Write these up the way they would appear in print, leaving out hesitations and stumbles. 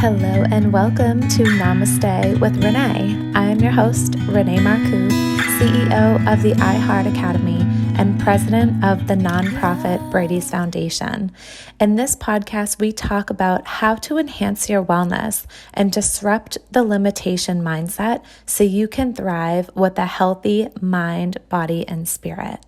Hello and welcome to Namaste with Renee. I am your host, Renee Marcou, CEO of the iHeart Academy and president of the nonprofit Brady's Foundation. In this podcast, we talk about how to enhance your wellness and disrupt the limitation mindset so you can thrive with a healthy mind, body, and spirit.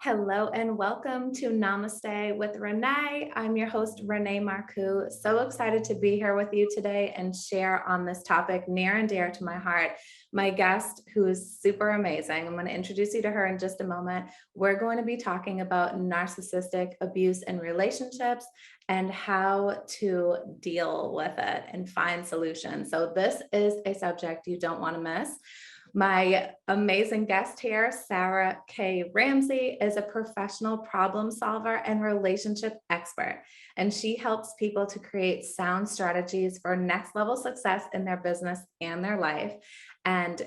Hello and welcome to Namaste with Renee. I'm your host, Renee Marcou. So excited to be here with you today and share on this topic near and dear to my heart. My guest, who is super amazing, I'm going to introduce you to her in just a moment. We're going to be talking about narcissistic abuse in relationships and how to deal with it and find solutions. So this is a subject you don't want to miss. My amazing guest here, Sarah K. Ramsey, is a professional problem solver and relationship expert, and she helps people to create sound strategies for next level success in their business and their life. And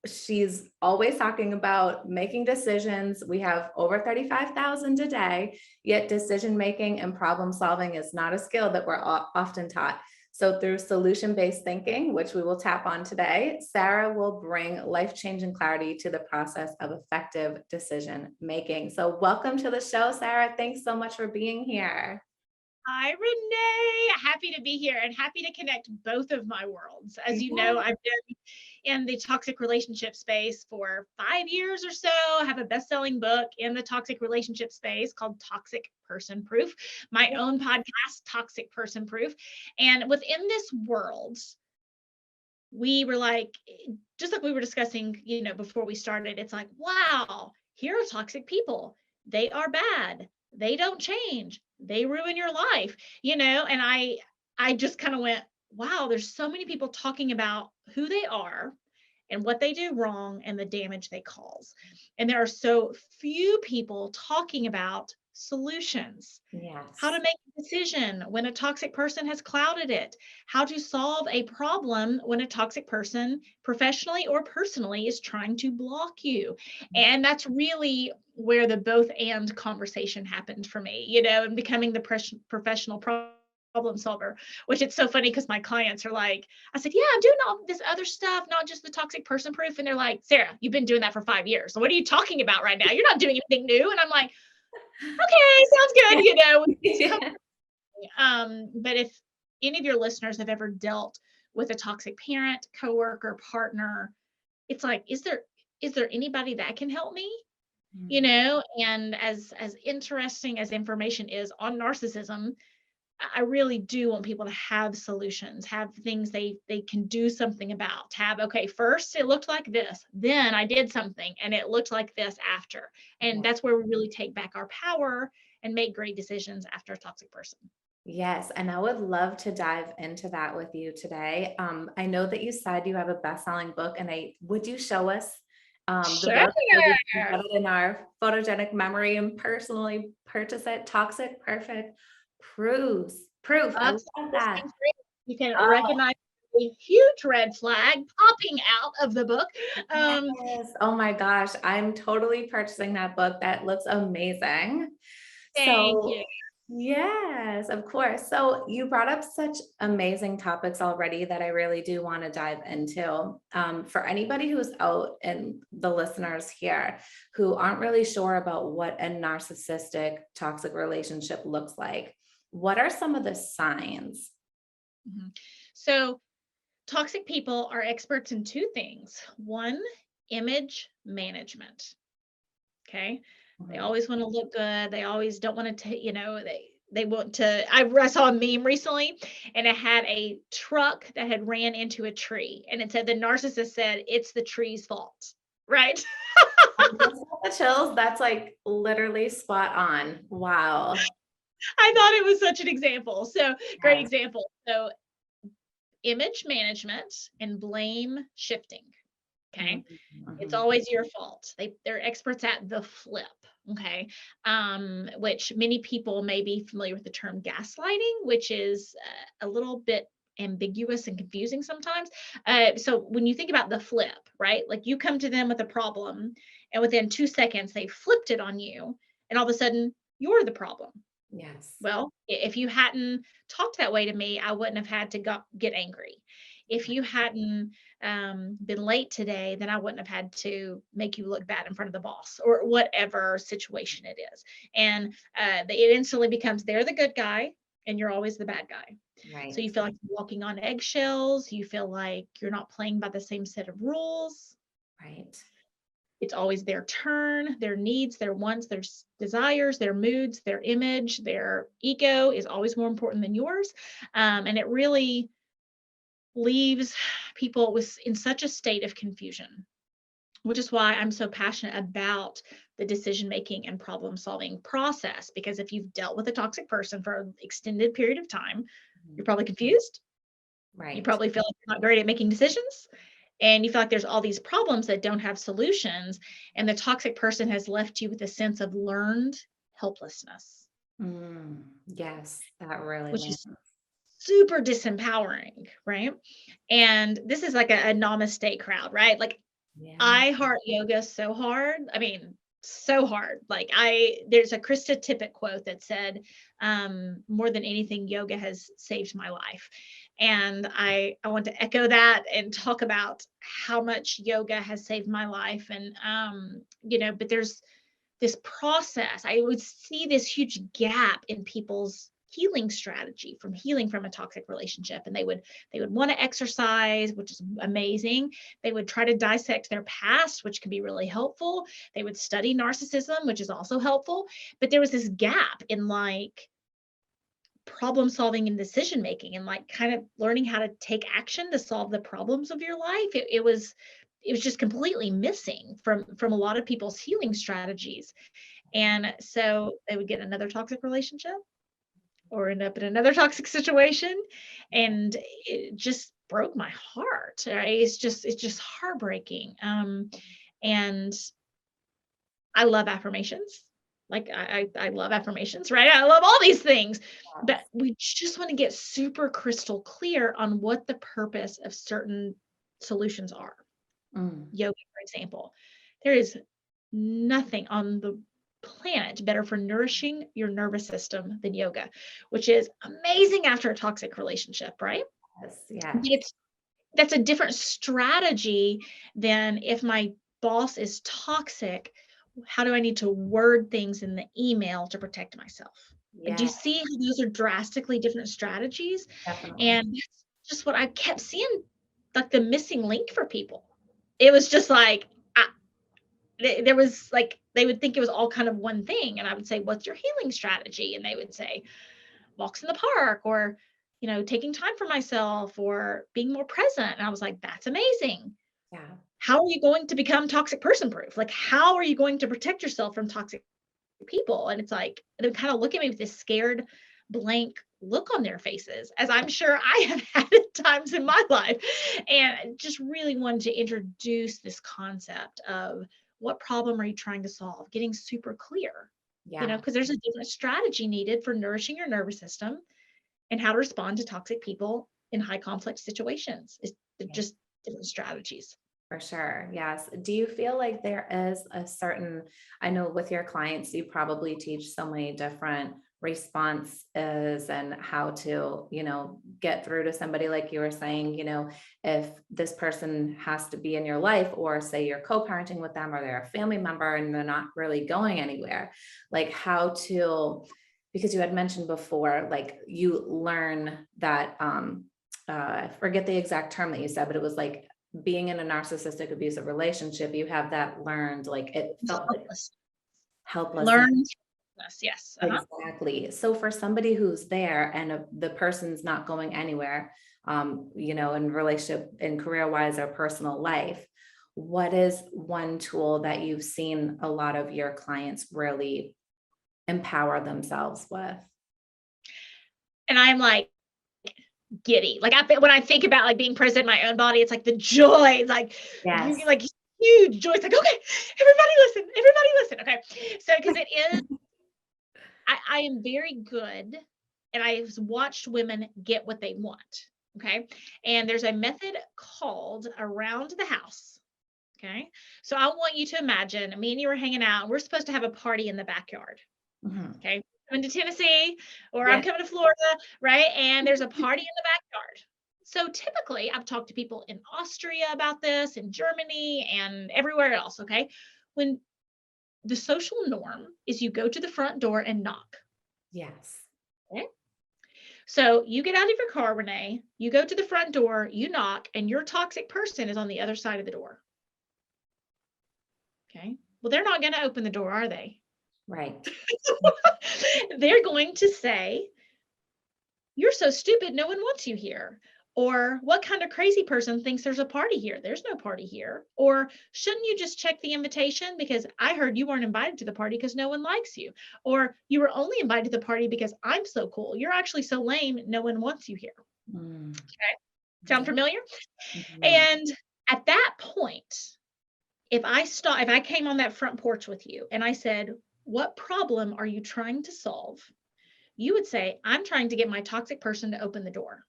she's always talking about making decisions. We have over 35,000 today, yet decision making and problem solving is not a skill that we're often taught. So through solution-based thinking, which we will tap on today, Sarah will bring life-changing clarity to the process of effective decision making. So welcome to the show, Sarah. Thanks so much for being here. Hi, Renee. Happy to be here and happy to connect both of my worlds. As you know, I've been in the toxic relationship space for 5 years or so. I have a best-selling book in the toxic relationship space called Toxic Person Proof, my own podcast, Toxic Person Proof. And within this world, we were like, just like we were discussing, before we started, it's like, wow, here are toxic people. They are bad. They don't change. They ruin your life, and I just kind of went, wow, there's so many people talking about who they are and what they do wrong and the damage they cause. And there are so few people talking about solutions. Yes. How to make a decision when a toxic person has clouded it, how to solve a problem when a toxic person, professionally or personally, is trying to block you. And that's really where the both and conversation happened for me, and becoming the professional problem solver, which it's so funny because my clients are like, I said, yeah, I'm doing all this other stuff, not just the toxic person proof. And they're like, Sarah, you've been doing that for 5 years. So what are you talking about right now? You're not doing anything new. And I'm like, okay, sounds good, but if any of your listeners have ever dealt with a toxic parent, coworker, partner, it's like, is there anybody that can help me? And as interesting as information is on narcissism, I really do want people to have solutions, have things they can do something about, have, okay, first it looked like this, then I did something and it looked like this after. And that's where we really take back our power and make great decisions after a toxic person. Yes, and I would love to dive into that with you today. I know that you said you have a best-selling book, and would you show us the Sure. book so we can put it in our photogenic memory and personally purchase it? Toxic Perfect Proof. I love that. You can Oh, recognize a huge red flag popping out of the book. yes. Oh my gosh, I'm totally purchasing that book. That looks amazing. Thank you. So, yes, of course. So, you brought up such amazing topics already that I really do want to dive into. For anybody who's out and the listeners here who aren't really sure about what a narcissistic toxic relationship looks like, what are some of the signs? So, toxic people are experts in two things. One, image management. Okay. They always want to look good. They always don't want to, they want to. I saw a meme recently and it had a truck that had ran into a tree and it said, the narcissist said, it's the tree's fault. Right. The chills, that's like literally spot on. Wow. I thought it was such an example. So great Yes. example. So image management and blame shifting. Okay. It's Mhm. always your fault. They're experts at the flip. Okay. Which many people may be familiar with the term gaslighting, which is a little bit ambiguous and confusing sometimes. So when you think about the flip, right? Like you come to them with a problem and within 2 seconds they flipped it on you and all of a sudden you're the problem. Yes. Well, if you hadn't talked that way to me, I wouldn't have had to get angry. If you hadn't been late today, then I wouldn't have had to make you look bad in front of the boss or whatever situation it is. And it instantly becomes they're the good guy and you're always the bad guy. So you Right. feel like you're walking on eggshells. You feel like you're not playing by the same set of rules. Right. It's always their turn, their needs, their wants, their desires, their moods, their image, their ego is always more important than yours. And it really leaves people in such a state of confusion, which is why I'm so passionate about the decision making and problem solving process. Because if you've dealt with a toxic person for an extended period of time, you're Mhm. probably confused. You Right. probably feel like you're not great at making decisions. And you feel like there's all these problems that don't have solutions. And the toxic person has left you with a sense of learned helplessness, Yes, that really which lands. is super disempowering, right? And this is like a namaste crowd, right? Like Yeah. I heart yoga so hard. I mean, so hard. Like there's a Krista Tippett quote that said, more than anything, yoga has saved my life. And I want to echo that and talk about how much yoga has saved my life. And, but there's this process. I would see this huge gap in people's healing strategy from healing from a toxic relationship, and they would want to exercise, which is amazing. They would try to dissect their past, which can be really helpful. They would study narcissism, which is also helpful. But there was this gap in like problem solving and decision making and like kind of learning how to take action to solve the problems of your life. It was just completely missing from a lot of people's healing strategies. And so they would get another toxic relationship or end up in another toxic situation. And it just broke my heart. Right? It's just heartbreaking. And I love affirmations. Like I love affirmations, right? I love all these things. But we just want to get super crystal clear on what the purpose of certain solutions are. Mm. Yoga, for example. There is nothing on the planet better for nourishing your nervous system than yoga, which is amazing after a toxic relationship, right? Yes. But Yes. that's a different strategy than if my boss is toxic. How do I need to word things in the email to protect myself? Like, do you Yeah, see how those are drastically different strategies? definitely. And that's just what I kept seeing, like the missing link for people. It was just like, there was like, they would think it was all kind of one thing. And I would say, what's your healing strategy? And they would say, walks in the park or, taking time for myself or being more present. And I was like, that's amazing. Yeah. How are you going to become toxic person proof? Like, how are you going to protect yourself from toxic people? And it's like, they would kind of look at me with this scared, blank look on their faces, as I'm sure I have had at times in my life. And just really wanted to introduce this concept of what problem are you trying to solve? Getting super clear, Yeah. because there's a different strategy needed for nourishing your nervous system and how to respond to toxic people in high conflict situations. It's Yeah. just different strategies. For sure. Yes. Do you feel like there is a certain, I know with your clients, you probably teach so many different responses and how to, get through to somebody like you were saying, if this person has to be in your life or say you're co-parenting with them or they're a family member and they're not really going anywhere, like how to, because you had mentioned before, like you learn that, I forget the exact term that you said, but it was like being in a narcissistic abusive relationship, you have that learned, like it felt like Helpless. helplessness. Learn helplessness. Yes. Uh-huh. Exactly. So for somebody who's there and the person's not going anywhere, in relationship and career wise or personal life, what is one tool that you've seen a lot of your clients really empower themselves with? And I'm like giddy. Like when I think about like being present in my own body, it's like the joy, like Yes. like huge joy. It's like, okay, everybody listen. Okay. So because it is, I am very good and I've watched women get what they want. Okay. And there's a method called around the house. Okay. So I want you to imagine me and you were hanging out and we're supposed to have a party in the backyard. Mhm. Okay. coming to Tennessee or I'm Yeah. coming to Florida, right? And there's a party in the backyard. So typically, I've talked to people in Austria about this, in Germany, and everywhere else, okay? When the social norm is you go to the front door and knock, Yes. okay? So you get out of your car, Renee, you go to the front door, you knock, and your toxic person is on the other side of the door, okay? Well, they're not going to open the door, are they? Right. They're going to say, "You're so stupid, no one wants you here." Or, "What kind of crazy person thinks there's a party here? There's no party here." Or, "Shouldn't you just check the invitation? Because I heard you weren't invited to the party because no one likes you." Or, "You were only invited to the party because I'm so cool. You're actually so lame, no one wants you here." Mm. Okay. Sound Yeah. familiar? Mhm. And at that point, if I came on that front porch with you and I said, "What problem are you trying to solve?" You would say, "I'm trying to get my toxic person to open the door."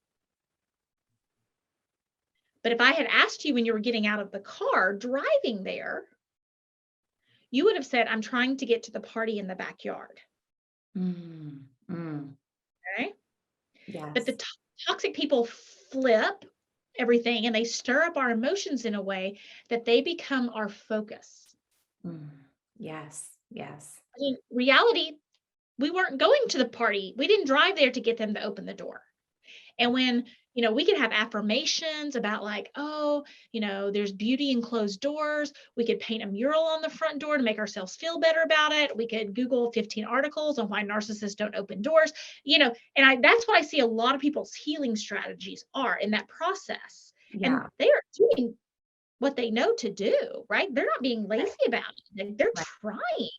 But if I had asked you when you were getting out of the car driving there, you would have said, "I'm trying to get to the party in the backyard." Mm. Mm. Okay. But the Yes. toxic people flip everything and they stir up our emotions in a way that they become our focus. Mm. Yes. Yes. I mean, reality, we weren't going to the party. We didn't drive there to get them to open the door. And when, we could have affirmations about like, oh, there's beauty in closed doors. We could paint a mural on the front door to make ourselves feel better about it. We could Google 15 articles on why narcissists don't open doors, that's what I see a lot of people's healing strategies are in that process. And Yeah. they are doing what they know to do, right? They're not being lazy about it. They're Right. trying.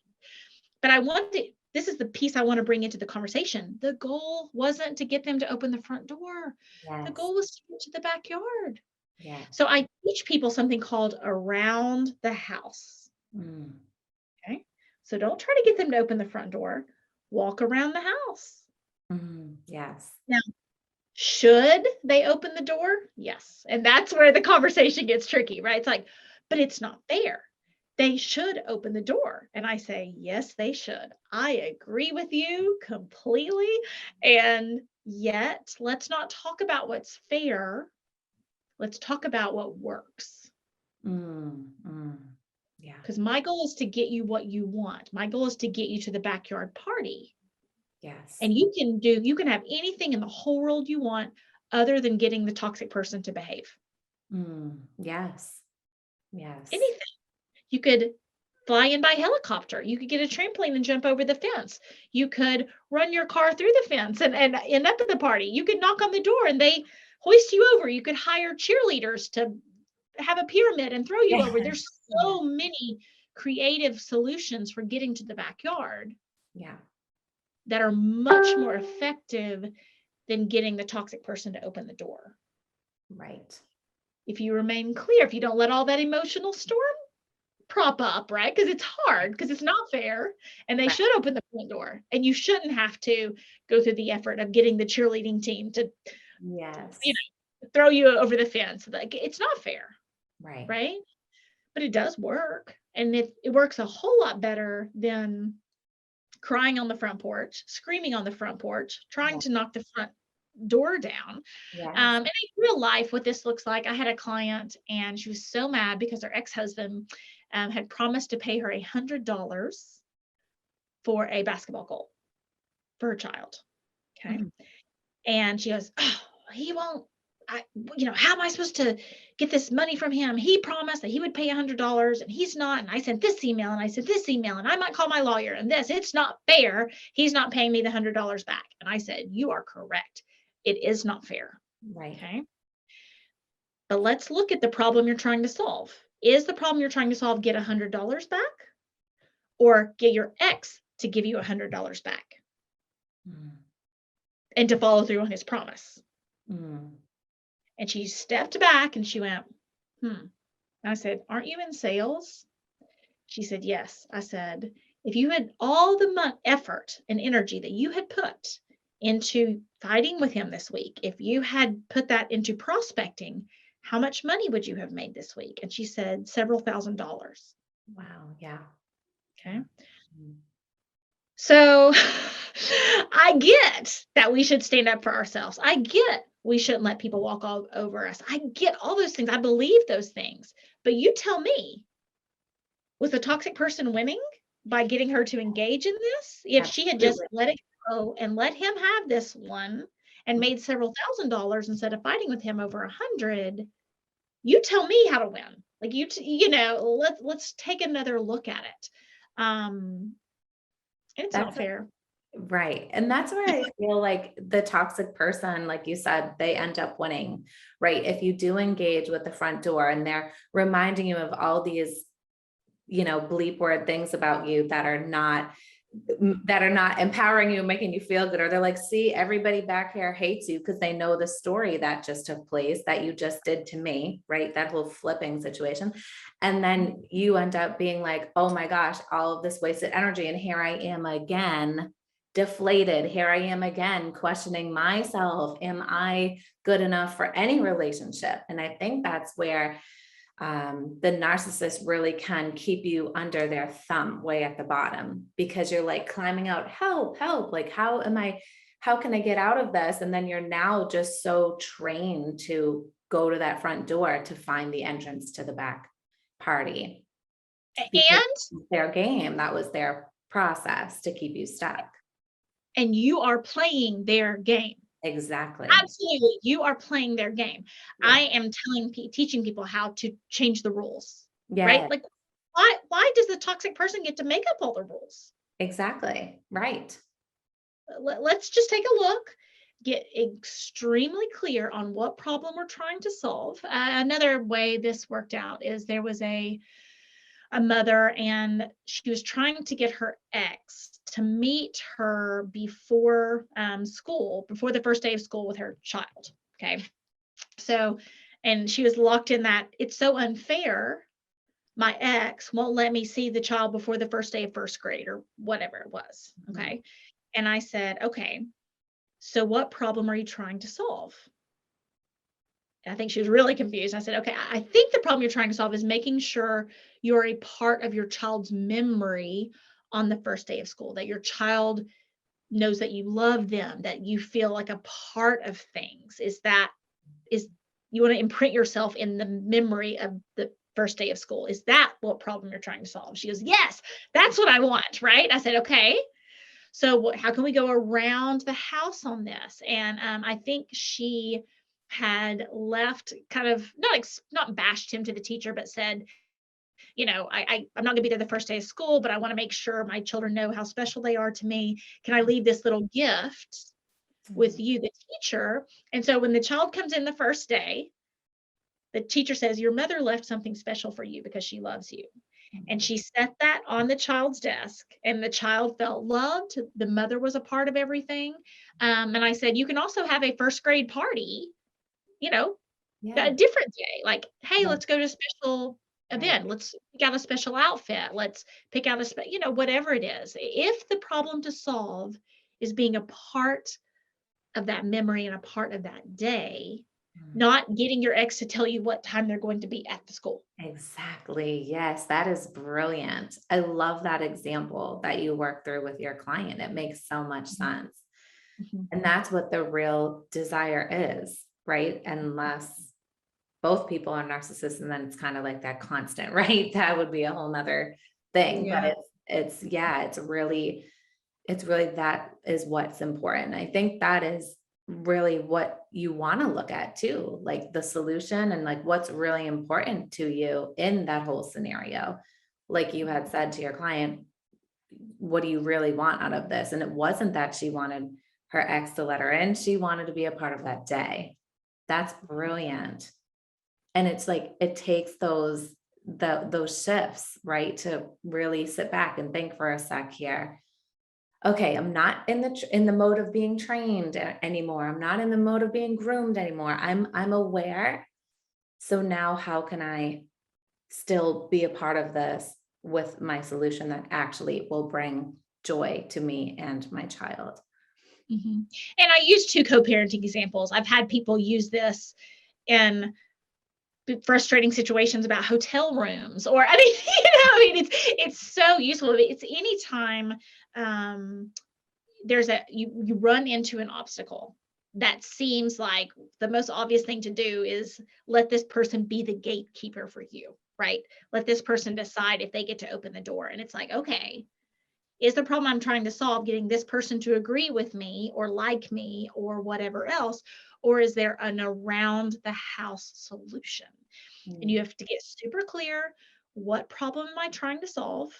But this is the piece I want to bring into the conversation. The goal wasn't to get them to open the front door. The Yes. goal was to get to the backyard. Yes. So I teach people something called around the house. Mm. Okay. So don't try to get them to open the front door. Walk around the house. Mm. Yes. Now, should they open the door? Yes. And that's where the conversation gets tricky, right? It's like, but it's not fair. They should open the door. And I say, yes, they should. I agree with you completely. And yet, let's not talk about what's fair. Let's talk about what works. Mm. Mm. Yeah. Because my goal is to get you what you want. My goal is to get you to the backyard party. Yes. And you can have anything in the whole world you want other than getting the toxic person to behave. Mm. Yes. Yes. Anything. You could fly in by helicopter. You could get a trampoline and jump over the fence. You could run your car through the fence and end up at the party. You could knock on the door and they hoist you over. You could hire cheerleaders to have a pyramid and throw you Yeah. over. There's Yeah. so many creative solutions for getting to the backyard Yeah. that are much more effective than getting the toxic person to open the door. Right. If you remain clear, if you don't let all that emotional storm prop up, right? Because it's hard, because it's not fair, and they Right. should open the front door, and you shouldn't have to go through the effort of getting the cheerleading team to, Yes. throw you over the fence. Like, it's not fair, Right. right? But it does work, and it works a whole lot better than crying on the front porch, screaming on the front porch, trying Yeah. to knock the front door down. Yes. And in real life, what this looks like, I had a client and she was so mad because her ex-husband had promised to pay her $100 for a basketball goal for her child. Okay. Mhm. And she goes, "Oh, he won't. How am I supposed to get this money from him? He promised that he would pay $100 and he's not. And I sent this email and I sent this email and I might call my lawyer and this. It's not fair. He's not paying me the $100 back." And I said, "You are correct. It is not fair." Right. Okay. But let's look at the problem you're trying to solve. Is the problem you're trying to solve get $100 back or get your ex to give you $100 back Mm. and to follow through on his promise? Mm. And she stepped back and she went, And I said, "Aren't you in sales?" She said, "Yes." I said, "If you had all the effort and energy that you had put into fighting with him this week, if you had put that into prospecting, how much money would you have made this week?" And she said, "Several $1,000s." Wow. Yeah. Okay. Mm. So I get that we should stand up for ourselves. I get we shouldn't let people walk all over us. I get all those things. I believe those things. But you tell me, was the toxic person winning by getting her to engage in this? If she had just Absolutely. let it go and let him have this one and made several $1,000s instead of fighting with him over 100, you tell me how to win. Like let's take another look at it. It's not That's fair. right. And that's where I feel like the toxic person, like you said, they end up winning, right? If you do engage with the front door and they're reminding you of all these, bleep word things about you that are not empowering you, making you feel good, or they're like, see, everybody back here hates you because they know the story that just took place that you just did to me, right? That whole flipping situation. And then you end up being like, oh my gosh, all of this wasted energy. And here I am again, deflated. Here I am again, questioning myself. Am I good enough for any relationship? And I think that's where the narcissist really can keep you under their thumb way at the bottom, because you're like climbing out, help, help. Like, how can I get out of this? And then you're now just so trained to go to that front door to find the entrance to the back party. Because And their game, that was their process to keep you stuck. you are playing their game. Exactly. Absolutely. You are playing their game. Yeah. I am teaching people how to change the rules, Yeah, right? Like, why does the toxic person get to make up all the rules? exactly. Right. Let's just take a look, get extremely clear on what problem we're trying to solve. Another way this worked out is there was a mother, and she was trying to get her ex to meet her before school, before the first day of school with her child. Okay. So, and she was locked in that it's so unfair. My ex won't let me see the child before the first day of first grade or whatever it was. Okay. And I said, okay, so what problem are you trying to solve? I think she was really confused. I said, okay, I think the problem you're trying to solve is making sure you're a part of your child's memory on the first day of school, that your child knows that you love them, that you feel like a part of things. Is you want to imprint yourself in the memory of the first day of school? Is that what problem you're trying to solve? She goes, yes, that's what I want. Right. I said, okay. So how can we go around the house on this? And I think she had left kind of not bashed him to the teacher, but said, I'm not going to be there the first day of school, but I want to make sure my children know how special they are to me. Can I leave this little gift with you, the teacher? And so when the child comes in the first day, the teacher says, your mother left something special for you because she loves you. And she set that on the child's desk, and the child felt loved. The mother was a part of everything. And I said, you can also have a first grade party, a different day. Like, hey, let's go to a special event. Let's pick out a special outfit. Let's pick out whatever it is. If the problem to solve is being a part of that memory and a part of that day, not getting your ex to tell you what time they're going to be at the school. Exactly. Yes, that is brilliant. I love that example that you work through with your client. It makes so much sense. And that's what the real desire is, right? Unless both people are narcissists, and then it's kind of like that constant, right? That would be a whole nother thing. Yeah. But it's really that is what's important. I think that is really what you want to look at too, like the solution and like what's really important to you in that whole scenario. Like you had said to your client, what do you really want out of this? And it wasn't that she wanted her ex to let her in. She wanted to be a part of that day. That's brilliant. And it's like, it takes those shifts, right? To really sit back and think for a sec here. Okay, I'm not in the mode of being trained anymore. I'm not in the mode of being groomed anymore. I'm aware. So now how can I still be a part of this with my solution that actually will bring joy to me and my child? And I use 2 co-parenting examples. I've had people use this in frustrating situations about hotel rooms, or it's so useful. It's anytime you run into an obstacle that seems like the most obvious thing to do is let this person be the gatekeeper for you, right? Let this person decide if they get to open the door. And it's like, okay, is the problem I'm trying to solve getting this person to agree with me or like me or whatever else? Or is there an around the house solution? And you have to get super clear. What problem am I trying to solve?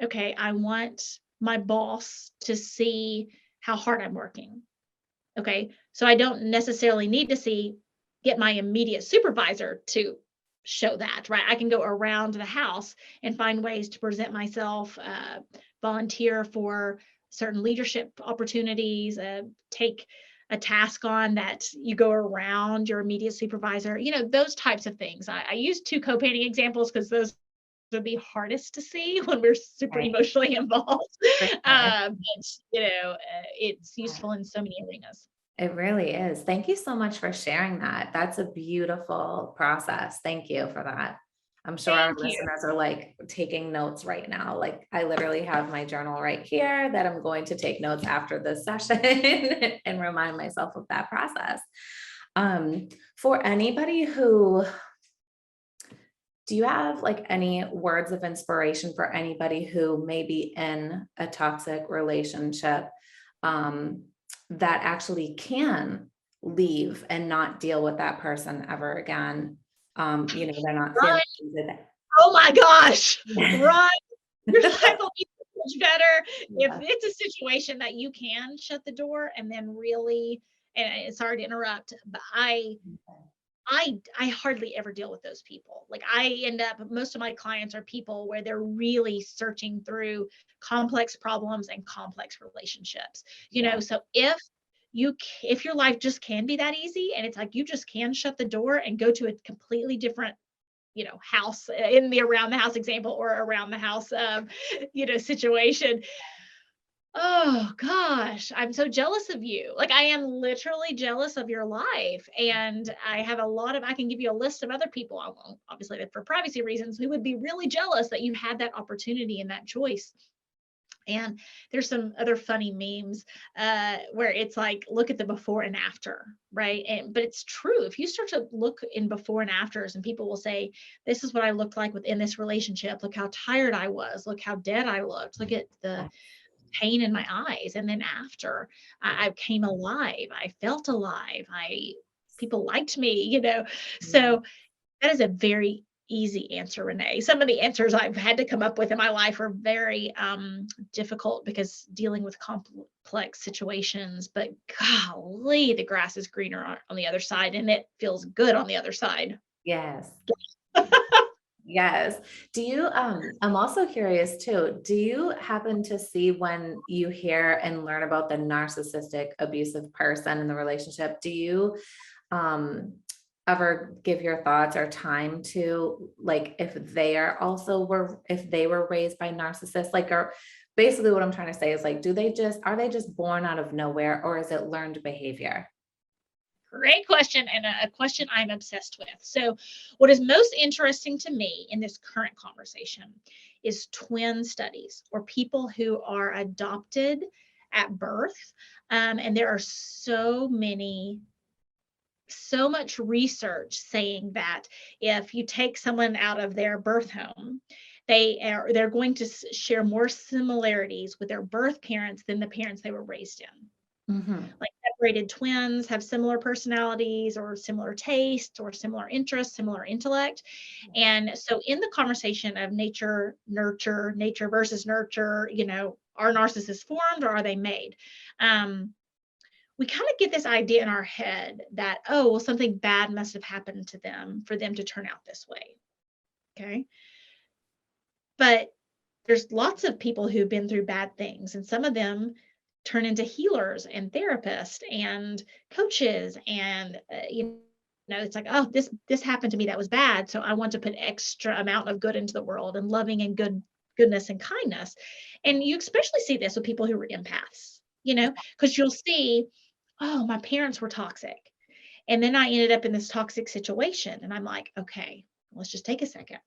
Okay, I want my boss to see how hard I'm working. Okay, so I don't necessarily need to get my immediate supervisor to show that, right? I can go around the house and find ways to present myself, volunteer for certain leadership opportunities, take a task on that you go around your immediate supervisor, those types of things. I use two co-parenting examples because those would be hardest to see when we're super Right. emotionally involved. For sure. It's useful in so many arenas. It really is. Thank you so much for sharing that. That's a beautiful process. Thank you for that. I'm sure our Thank you. listeners are like taking notes right now. Like I literally have my journal right here that I'm going to take notes after this session and remind myself of that process. For anybody who, do you have like any words of inspiration for anybody who may be in a toxic relationship, that actually can leave and not deal with that person ever again? They're not Run. feeling Oh my gosh. it. Run. Your life will be so much better if Yeah. it's a situation that you can shut the door and then really, and sorry to interrupt, but I hardly ever deal with those people. Like most of my clients are people where they're really searching through complex problems and complex relationships. Yeah. So if your life just can be that easy and it's like you just can shut the door and go to a completely different house in the around the house example or around the house situation. Oh gosh, I'm so jealous of you. Like I am literally jealous of your life. And I can give you a list of other people, I won't, obviously for privacy reasons, who would be really jealous that you had that opportunity and that choice. And there's some other funny memes where it's like, look at the before and after, right? But it's true. If you start to look in before and afters, and people will say, this is what I looked like within this relationship. Look how tired I was. Look how dead I looked. Look at the pain in my eyes. And then after I came alive, I felt alive. People liked me, So that is a very easy answer, Renee. Some of the answers I've had to come up with in my life are very difficult because dealing with complex situations, but golly, the grass is greener on the other side and it feels good on the other side. Yes. Yes. I'm also curious too, do you happen to see when you hear and learn about the narcissistic abusive person in the relationship, do you ever give your thoughts or time to like if they were raised by narcissists, like, or basically what I'm trying to say is like, are they just born out of nowhere or is it learned behavior? Great question, and a question I'm obsessed with. So, what is most interesting to me in this current conversation is twin studies or people who are adopted at birth. And there are so much research saying that if you take someone out of their birth home, they're going to share more similarities with their birth parents than the parents they were raised in. Like separated twins have similar personalities or similar tastes or similar interests, similar intellect. And so in the conversation of nature versus nurture, are narcissists formed or are they made? We kind of get this idea in our head that, oh, well, something bad must have happened to them for them to turn out this way. Okay. But there's lots of people who've been through bad things, and some of them turn into healers and therapists and coaches. And, it's like, oh, this happened to me that was bad. So I want to put extra amount of good into the world and loving and goodness and kindness. And you especially see this with people who are empaths, because you'll see, oh, my parents were toxic. And then I ended up in this toxic situation. And I'm like, okay, let's just take a second.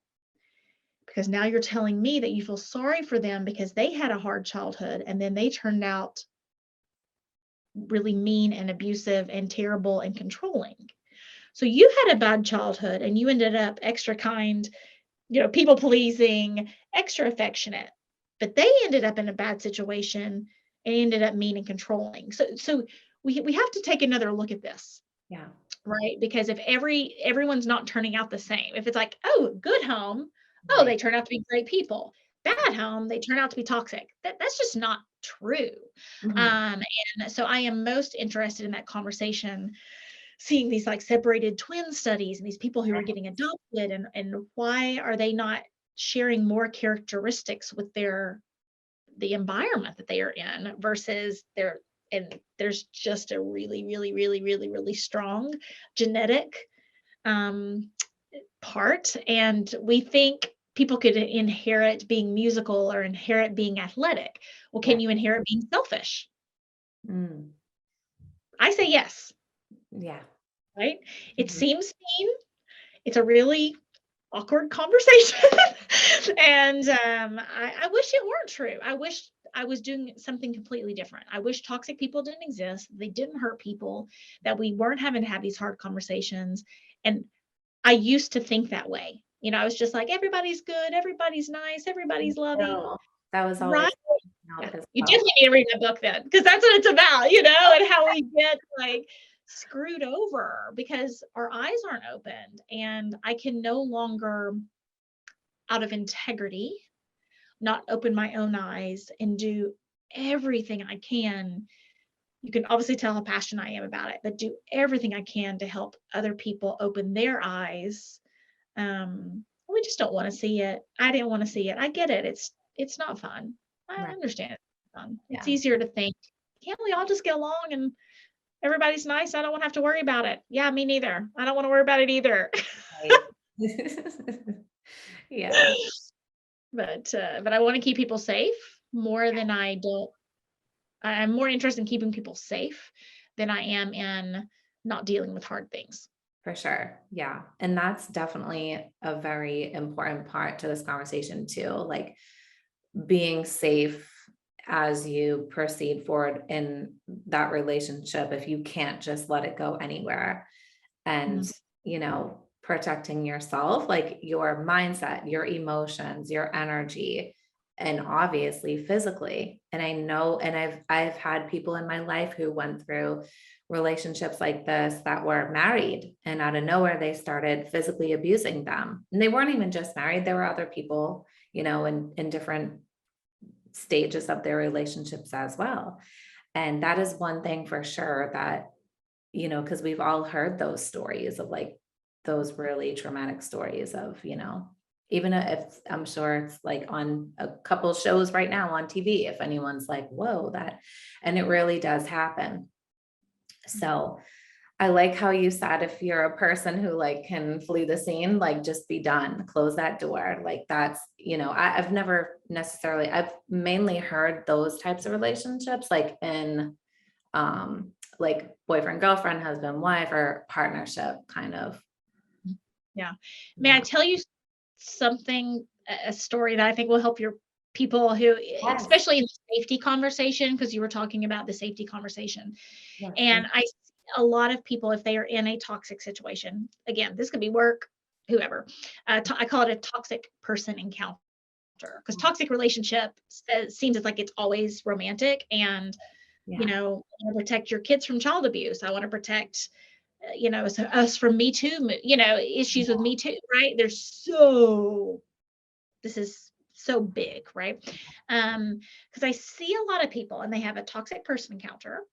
Because now you're telling me that you feel sorry for them because they had a hard childhood and then they turned out really mean and abusive and terrible and controlling. So you had a bad childhood and you ended up extra kind, people pleasing, extra affectionate, but they ended up in a bad situation and ended up mean and controlling. So we have to take another look at this. Yeah. Right? Because if everyone's not turning out the same, if it's like, oh, good home, oh, Right. they turn out to be great people. Bad home, they turn out to be toxic. That's just not true. Mhm. And so I am most interested in that conversation, seeing these like separated twin studies and these people who are getting adopted, and why are they not sharing more characteristics with the environment that they are in versus and there's just a really, really, really, really, really strong genetic um, part. And we think people could inherit being musical or inherit being athletic. Well, Yeah. can you inherit being selfish? Mm. I say yes, Yeah. right? It Mhm. seems mean. It's a really awkward conversation. And I wish it weren't true. I wish I was doing something completely different. I wish toxic people didn't exist. They didn't hurt people, that we weren't having to have these hard conversations. And I used to think that way. I was just like, everybody's good, everybody's nice, everybody's loving. So that was always Right. Yeah. out as You well. definitely need to read my book then, because that's what it's about, and how we get like screwed over because our eyes aren't opened. And I can no longer, out of integrity, not open my own eyes and do everything I can. You can obviously tell how passionate I am about it, but do everything I can to help other people open their eyes. We just don't want to see it. I didn't want to see it. I get it. It's not fun. I Right. understand it's not fun. It's Yeah. easier to think, can't we all just get along and everybody's nice? I don't want to have to worry about it. Yeah, me neither. I don't want to worry about it either. Right. Yeah. But I want to keep people safe more than I don't. I'm more interested in keeping people safe than I am in not dealing with hard things. For sure. Yeah. And that's definitely a very important part to this conversation too. Like being safe as you proceed forward in that relationship, if you can't just let it go anywhere. And, Mhm. protecting yourself, like your mindset, your emotions, your energy, and obviously physically. And I know, and I've had people in my life who went through relationships like this that were married, and out of nowhere they started physically abusing them. And they weren't even just married, there were other people, in different stages of their relationships as well. And that is one thing for sure that, because we've all heard those stories of like those really traumatic stories of, even if I'm sure it's like on a couple shows right now on TV, if anyone's like, whoa, and it really does happen. So I like how you said, if you're a person who like can flee the scene, like just be done, close that door. Like that's, I've never necessarily, I've mainly heard those types of relationships like in like boyfriend, girlfriend, husband, wife, or partnership kind of. Yeah. May I Yeah. tell you something, a story that I think will help your people who, Yes. especially in the safety conversation, because you were talking about the safety conversation. Yes. And I see a lot of people, if they are in a toxic situation, again, this could be work, whoever, I call it a toxic person encounter, because toxic relationship seems it's like it's always romantic. And, Yeah. I want to protect your kids from child abuse. I want to protect us from Me Too, issues with Me Too, right? This is so big, right? Because I see a lot of people and they have a toxic person encounter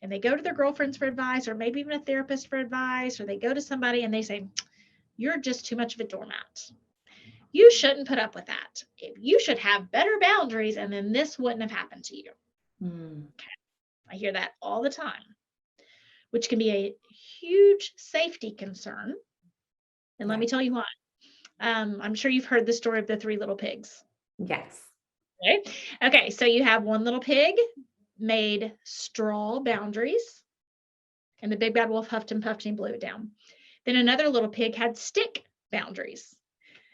and they go to their girlfriends for advice, or maybe even a therapist for advice, or they go to somebody and they say, you're just too much of a doormat. You shouldn't put up with that. You should have better boundaries, and then this wouldn't have happened to you. Mm. I hear that all the time, which can be a huge safety concern. And let Yeah. me tell you why. I'm sure you've heard the story of the three little pigs, Yes. right? Okay, so you have one little pig made straw boundaries, and the big bad wolf huffed and puffed and he blew it down. Then another little pig had stick boundaries,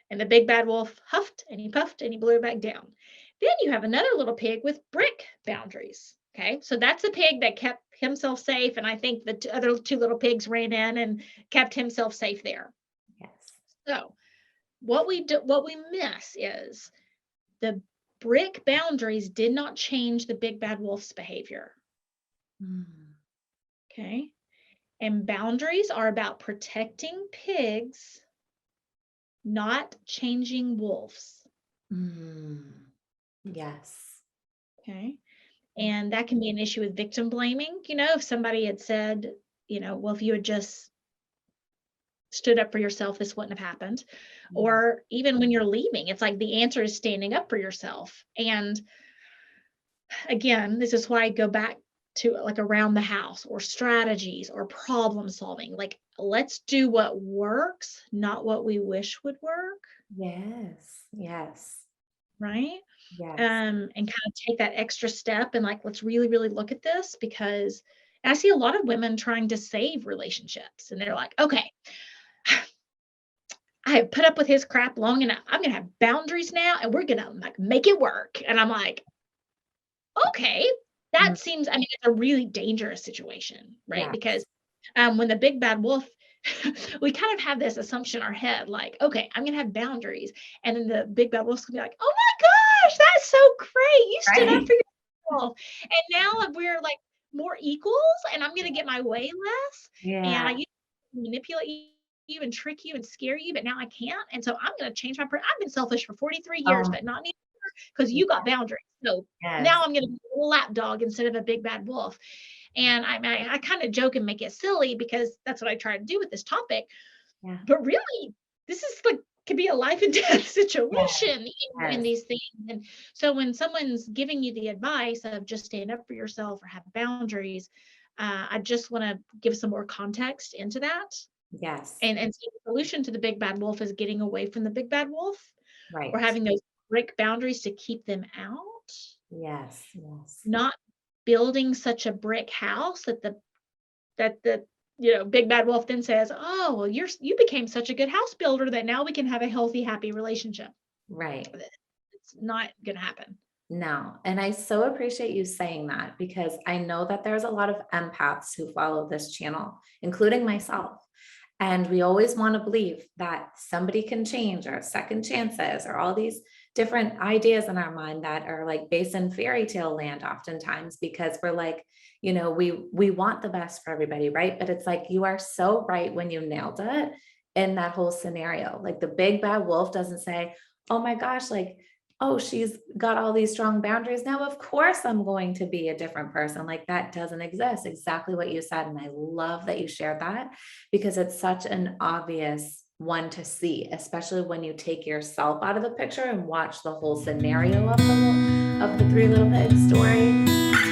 and the big bad wolf huffed and he puffed and he blew it back down. Then you have another little pig with brick boundaries. Okay. So that's a pig that kept himself safe. And I think the other two little pigs ran in and kept himself safe there. Yes. So what we miss is the brick boundaries did not change the big bad wolf's behavior. Mm. Okay. And boundaries are about protecting pigs, not changing wolves. Mm. Yes. Okay. Yeah. And that can be an issue with victim blaming. If somebody had said, well, if you had just stood up for yourself, this wouldn't have happened. Mm. Or even when you're leaving, it's like the answer is standing up for yourself. And again, this is why I go back to like around the house or strategies or problem solving. Like, let's do what works, not what we wish would work. Yes. Yes. Right. Yes. And kind of take that extra step and like, let's really, really look at this because I see a lot of women trying to save relationships and they're like, okay, I have put up with his crap long enough. I'm going to have boundaries now and we're going to like make it work. And I'm like, okay, Mm. that seems, I mean, it's a really dangerous situation, right? Because Yes. when the big bad wolf, we kind of have this assumption in our head, like, okay, I'm going to have boundaries. And then the big bad wolf's going to be like, oh my gosh, that's so great. You stood up Right. for yourself. And now we're like more equals and I'm going to get my way less. And Yeah. I used to manipulate you and trick you and scare you, but now I can't. And so I'm going to change my, I've been selfish for 43 years, Um, but not anymore because you got boundaries. So yes. now I'm going to be a little lap dog instead of a big bad wolf. And I kind of joke and make it silly because that's what I try to do with this topic. Yeah. But really, this is like could be a life and death Yes. situation in Yes. these things. And so when someone's giving you the advice of just stand up for yourself or have boundaries, I just want to give some more context into that. Yes. And so the solution to the big bad wolf is getting away from the big bad wolf or Right. having those brick boundaries to keep them out, Yes. Yes. not building such a brick house that the big bad wolf then says, oh well, you became such a good house builder that now we can have a healthy happy relationship. Right. It's not gonna happen. No. And I so appreciate you saying that because I know that there's a lot of empaths who follow this channel, including myself. And we always want to believe that somebody can change or second chances or all these different ideas in our mind that are like based in fairy tale land oftentimes because we're like, we want the best for everybody, right? But it's like you are so right when you nailed it in that whole scenario. Like the big bad wolf doesn't say, oh my gosh, like, oh, she's got all these strong boundaries. Now, of course, I'm going to be a different person. Like that doesn't exist. Exactly what you said. And I love that you shared that because it's such an obvious one to see, especially when you take yourself out of the picture and watch the whole scenario of the Three Little Pigs story.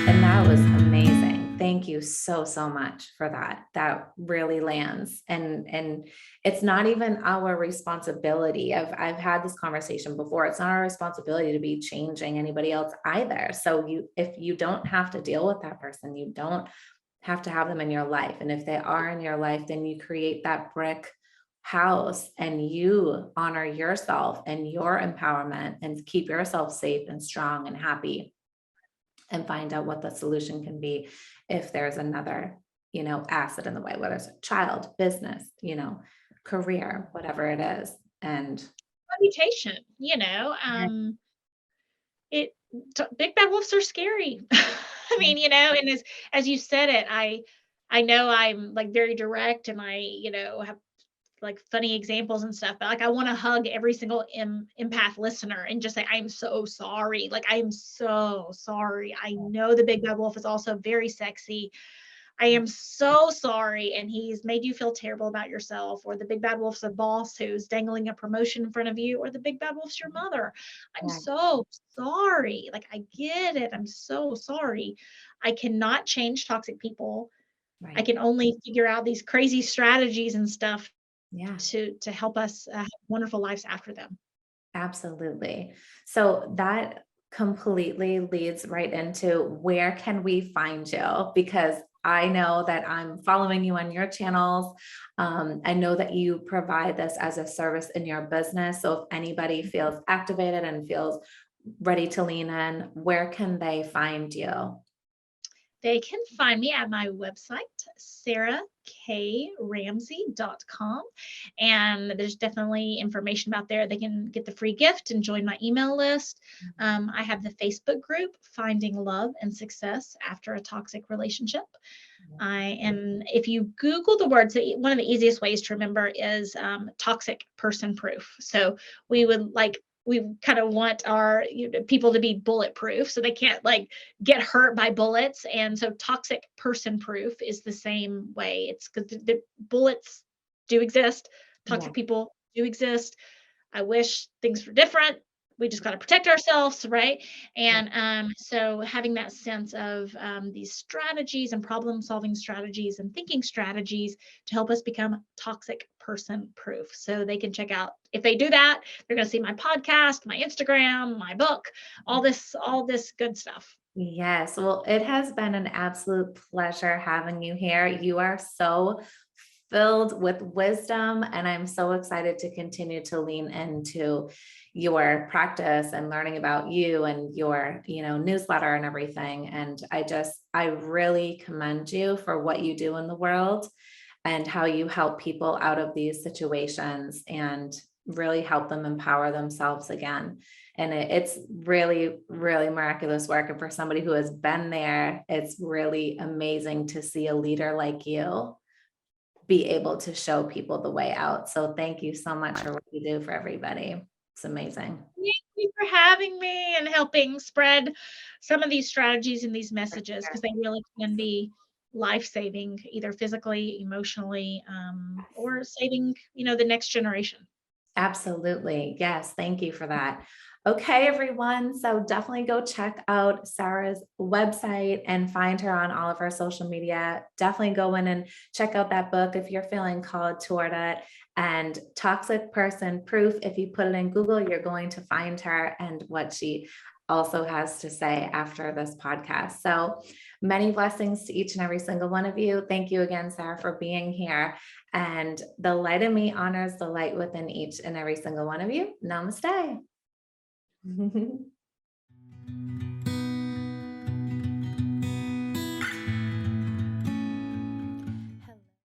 And that was amazing. Thank you so, so much for that. That really lands. And it's not even our responsibility. I've had this conversation before. It's not our responsibility to be changing anybody else either. So if you don't have to deal with that person, you don't have to have them in your life. And if they are in your life, then you create that brick house and you honor yourself and your empowerment and keep yourself safe and strong and happy and find out what the solution can be if there's another, asset in the way, whether it's a child, business, career, whatever it is. And Reputation, it big bad wolves are scary. I mean, and as you said it, I know I'm like very direct and I, have like funny examples and stuff, but like I want to hug every single empath listener and just say, I'm so sorry. Like I am so sorry. I know the big bad wolf is also very sexy. I am so sorry. And he's made you feel terrible about yourself, or the big bad wolf's a boss who's dangling a promotion in front of you, or the big bad wolf's your mother. I'm yeah, so sorry. Like, I get it. I'm so sorry. I cannot change toxic people. I right. can only figure out these crazy strategies and stuff Yeah. to help us have wonderful lives after them. Absolutely. So that completely leads right into where can we find you? Because I know that I'm following you on your channels. I know that you provide this as a service in your business. So if anybody feels activated and feels ready to lean in, where can they find you? They can find me at my website, sarahkramsey.com. And there's definitely information about there. They can get the free gift and join my email list. I have the Facebook group, Finding Love and Success After a Toxic Relationship. And if you Google the words, one of the easiest ways to remember is toxic person proof. So we kind of want our people to be bulletproof, so they can't like get hurt by bullets. And so toxic person proof is the same way. It's because the bullets do exist. Toxic people do exist. I wish things were different. We just got to protect ourselves, right? And so having that sense of these strategies and problem-solving strategies and thinking strategies to help us become toxic person proof. So they can check out, if they do that, they're going to see my podcast, my Instagram, my book, all this good stuff. Yes. Well, it has been an absolute pleasure having you here. You are so filled with wisdom, and I'm so excited to continue to lean into your practice and learning about you and your, newsletter and everything. And I really commend you for what you do in the world and how you help people out of these situations and really help them empower themselves again. And it's really, really miraculous work. And for somebody who has been there, it's really amazing to see a leader like you be able to show people the way out. So thank you so much for what you do for everybody. It's amazing. Thank you for having me and helping spread some of these strategies and these messages, because they really can be life-saving, either physically, emotionally, or saving, the next generation. Absolutely. Yes. Thank you for that. Okay, everyone. So definitely go check out Sarah's website and find her on all of her social media. Definitely go in and check out that book if you're feeling called toward it. And Toxic Person Proof, if you put it in Google, you're going to find her and what she also has to say after this podcast. So many blessings to each and every single one of you. Thank you again, Sarah, for being here. And the light in me honors the light within each and every single one of you. Namaste.